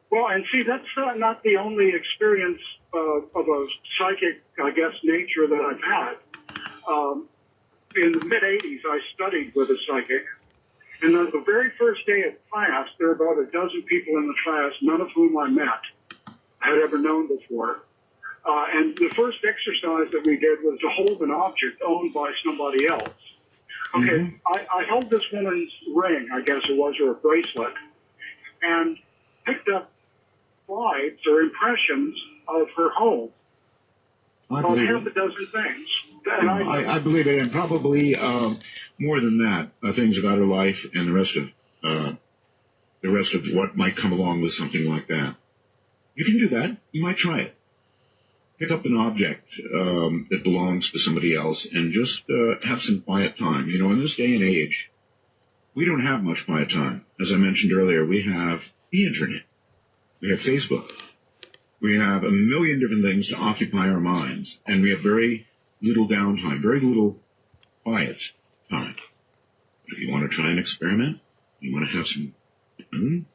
Well, and see, that's not the only experience of a psychic, I guess, nature that I've had. In the mid-'80s, I studied with a psychic, and on the very first day of class, there were about a dozen people in the class, none of whom I had ever known before. And the first exercise that we did was to hold an object owned by somebody else. Okay, I held this woman's ring, I guess it was, or a bracelet, and picked up slides or impressions of her home. About half a dozen things. I believe it, and probably more than that, things about her life and the rest of what might come along with something like that. You can do that. You might try it. Pick up an object that belongs to somebody else and just have some quiet time. You know, in this day and age, we don't have much quiet time. As I mentioned earlier, we have the internet. We have Facebook. We have a million different things to occupy our minds, and we have very little downtime, very little quiet time. But if you want to try an experiment, you want to have some fun,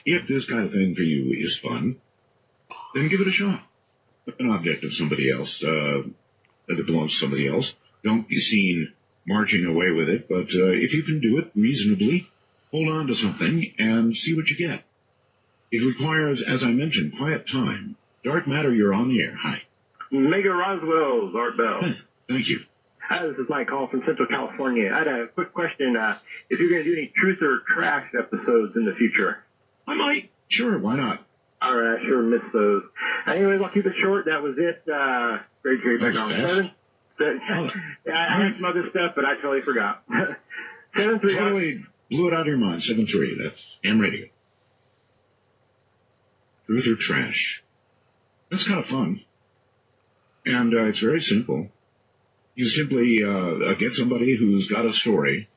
If this kind of thing for you is fun, then give it a shot. An object of somebody else, that belongs to somebody else. Don't be seen marching away with it, but if you can do it reasonably, hold on to something and see what you get. It requires, as I mentioned, quiet time. Dark Matter, you're on the air. Hi. Mega Roswell, Art Bell. Thank you. Hi, this is Mike calling from Central California. I had a quick question. If you're going to do any truth or trash episodes in the future? I might. Sure, why not? All right, I sure missed those. Anyways, I'll keep it short. That was it. Great back on 7. Yeah, I had some other stuff, but I totally forgot. 7-3. Totally blew it out of your mind. 7-3. That's ham radio. Truth or trash. That's kind of fun. And it's very simple. You simply get somebody who's got a story.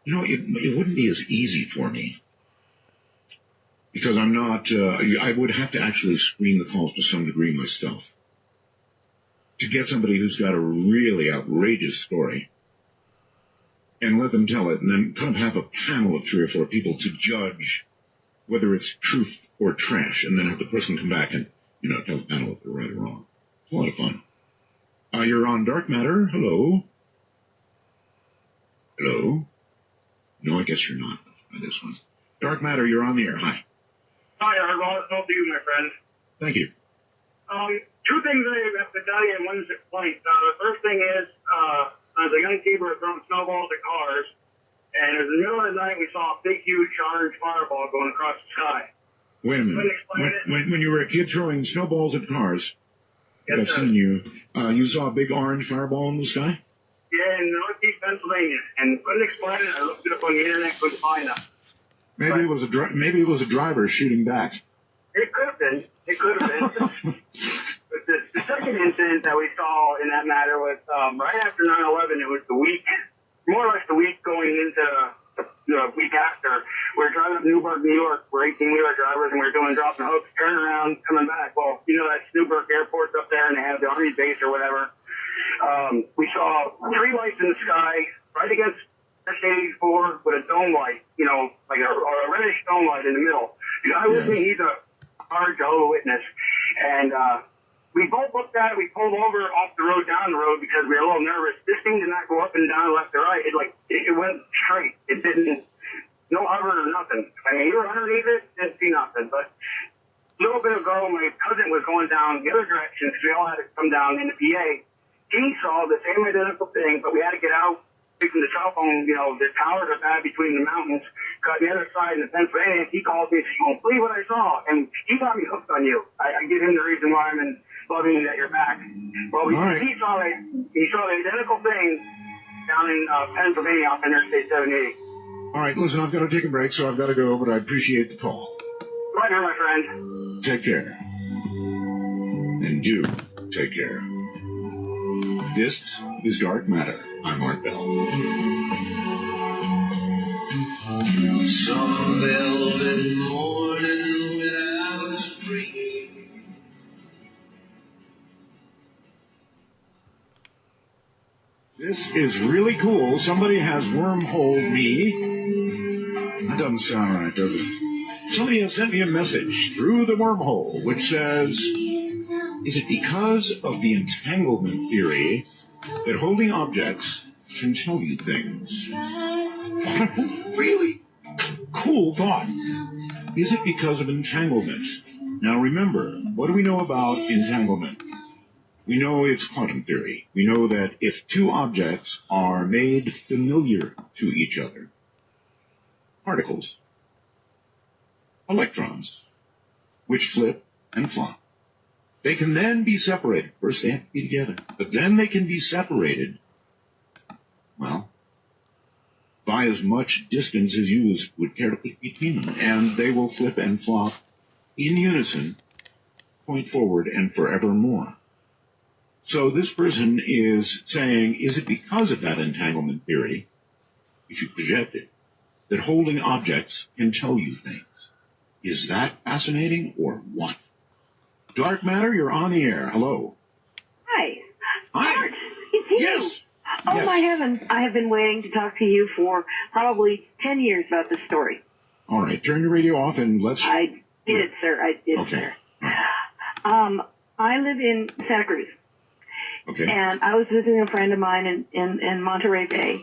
You know, it wouldn't be as easy for me. Because I'm not, I would have to actually screen the calls to some degree myself. To get somebody who's got a really outrageous story and let them tell it, and then kind of have a panel of 3 or 4 people to judge whether it's truth or trash, and then have the person come back and, tell the panel if they're right or wrong. It's a lot of fun. You're on Dark Matter. Hello? Hello? No, I guess you're not by this one. Dark Matter, you're on the air. Hi. Hi, Arnold. How are you, my friend? Thank you. 2 things I have to tell you, and one's a complaint. The first thing is, as a young kid, we were throwing snowballs at cars, and in the middle of the night, we saw a big, huge orange fireball going across the sky. Wait a minute. When you were a kid throwing snowballs at cars, yes, I've seen you, you saw a big orange fireball in the sky? Yeah, in northeast Pennsylvania, and couldn't explain it. I looked it up on the internet, couldn't find it. Maybe it was a driver shooting back. It could have been. But the second incident that we saw in that matter was right after 9/11. It was the week, more or less the week going into the week after. We were driving up Newburgh, New York. We're 18-wheeler drivers, and we were doing dropping hooks, turning around, coming back. Well, that's Newburgh Airport's up there, and they have the Army base or whatever. We saw 3 lights in the sky right against Interstate 84 with a dome light, like a reddish dome light in the middle. The guy with me, he's a hard Jehovah's Witness. And we both looked at it. We pulled over off the road, down the road, because we were a little nervous. This thing did not go up and down, left or right. It went straight. It didn't, no hover or nothing. I mean, you were underneath it, didn't see nothing. But a little bit ago, my cousin was going down the other direction because we all had to come down in the PA. He saw the same identical thing, but we had to get out. From the cell phone, the towers are bad between the mountains. Cut the other side in the Pennsylvania. He called me and said, "You won't believe what I saw." And he got me hooked on you. I give him the reason why I'm loving that you're back. Well, he saw the identical thing down in Pennsylvania off Interstate 78. All right, listen, I've got to take a break, so I've got to go, but I appreciate the call. Right here, my friend. Take care. And do take care. This is Dark Matter. I'm Art Bell. Some velvet morning when I was free. This is really cool. Somebody has wormholed me. That doesn't sound right, does it? Somebody has sent me a message through the wormhole which says, is it because of the entanglement theory that holding objects can tell you things? Really cool thought. Is it because of entanglement? Now remember, what do we know about entanglement? We know it's quantum theory. We know that if 2 objects are made familiar to each other, particles, electrons, which flip and flop, they can then be separated. First, they have to be together. But then they can be separated, well, by as much distance as you would care to put between them. And they will flip and flop in unison, point forward and forevermore. So this person is saying, is it because of that entanglement theory, if you project it, that holding objects can tell you things? Is that fascinating or what? Dark Matter, you're on the air. Hello. Hi. Hi. Art, it's you. Yes. Oh, yes. my heavens. I have been waiting to talk to you for probably 10 years about this story. All right, turn your radio off and let's... I did, sir. I did, sir. I live in Santa Cruz. Okay. And I was visiting a friend of mine in Monterey Bay,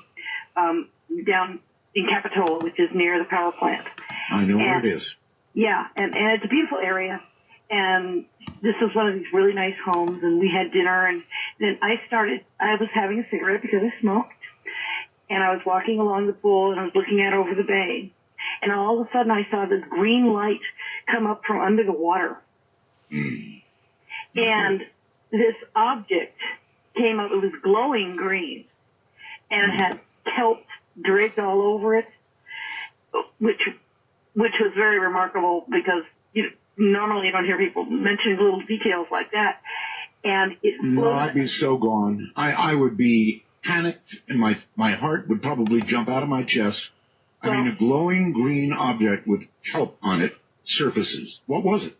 down in Capitola, which is near the power plant. I know where it is. Yeah, and it's a beautiful area. And this was one of these really nice homes, and we had dinner, and then I was having a cigarette because I smoked, and I was walking along the pool, and I was looking out over the bay, and all of a sudden I saw this green light come up from under the water. And this object came up, it was glowing green, and it had kelp draped all over it, which was very remarkable because normally you don't hear people mentioning little details like that. And no, I'd be so gone. I would be panicked, and my heart would probably jump out of my chest. I mean, a glowing green object with kelp on it surfaces. What was it?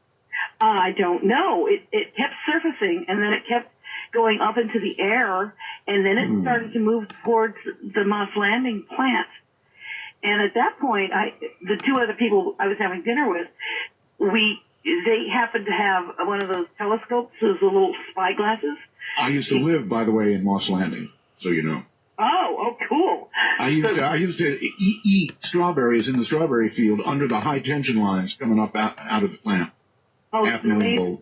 I don't know. It kept surfacing, and then it kept going up into the air, and then it started to move towards the Moss Landing plant. And at that point, the two other people I was having dinner with, they happened to have one of those telescopes, those little spyglasses. I used to live, by the way, in Moss Landing, so you know. Oh, cool. I used to eat strawberries in the strawberry field under the high tension lines coming up out of the plant. Oh, Half-moon bowl.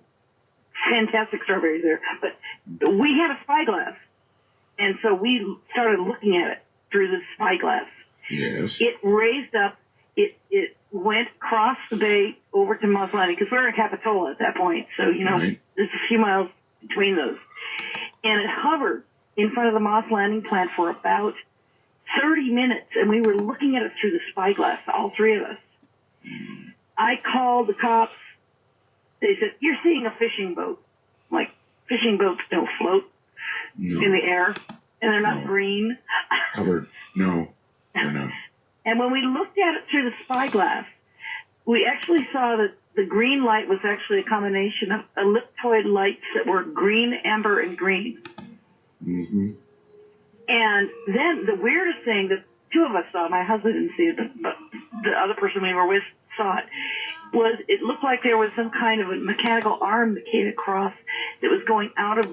Fantastic strawberries there. But we had a spyglass, and so we started looking at it through the spyglass. Yes. It raised up. It went across the bay over to Moss Landing, because we're in Capitola at that point, so, right. There's a few miles between those. And it hovered in front of the Moss Landing plant for about 30 minutes, and we were looking at it through the spyglass, all three of us. I called the cops. They said, "You're seeing a fishing boat." Like, fishing boats don't float in the air, and they're not green. Covered. No, they're not. And when we looked at it through the spyglass, we actually saw that the green light was actually a combination of elliptoid lights that were green, amber, and green. Mm-hmm. And then the weirdest thing that two of us saw, my husband didn't see it, but the other person we were with saw it, was it looked like there was some kind of a mechanical arm that came across that was going out of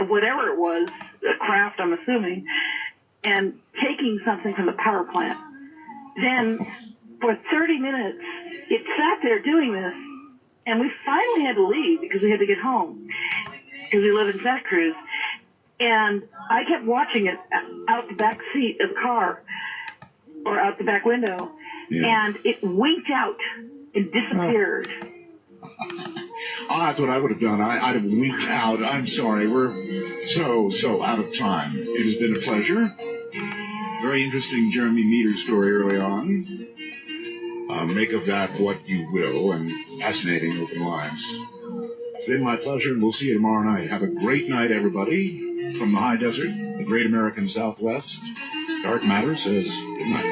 whatever it was, a craft, I'm assuming, and taking something from the power plant. Then, for 30 minutes, it sat there doing this, and we finally had to leave because we had to get home, because we live in Santa Cruz. And I kept watching it out the back seat of the car, or out the back window, and it winked out and disappeared. That's what I would have done. I'd have winked out. I'm sorry. We're so out of time. It has been a pleasure. Very interesting Jeremy Meter story early on. Make of that what you will, and fascinating open lines. It's been my pleasure, and we'll see you tomorrow night. Have a great night, everybody. From the high desert, the great American Southwest, Dark Matter says good night.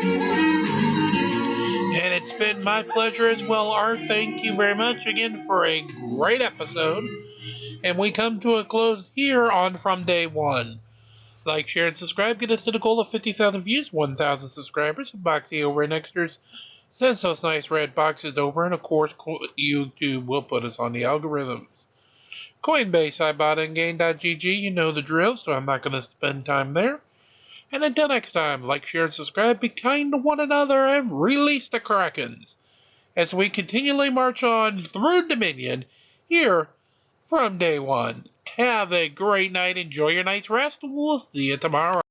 And it's been my pleasure as well, Art. Thank you very much again for a great episode. And we come to a close here on From Day One. Like, share, and subscribe. Get us to the goal of 50,000 views, 1,000 subscribers. Boxy over and Extras sends those nice red boxes over. And, of course, YouTube will put us on the algorithms. CoinBase, Ibotta, and Gain.gg, you know the drill, so I'm not going to spend time there. And until next time, like, share, and subscribe. Be kind to one another and release the Krakens as we continually march on through Dominion here from Day One. Have a great night. Enjoy your night's rest. We'll see you tomorrow.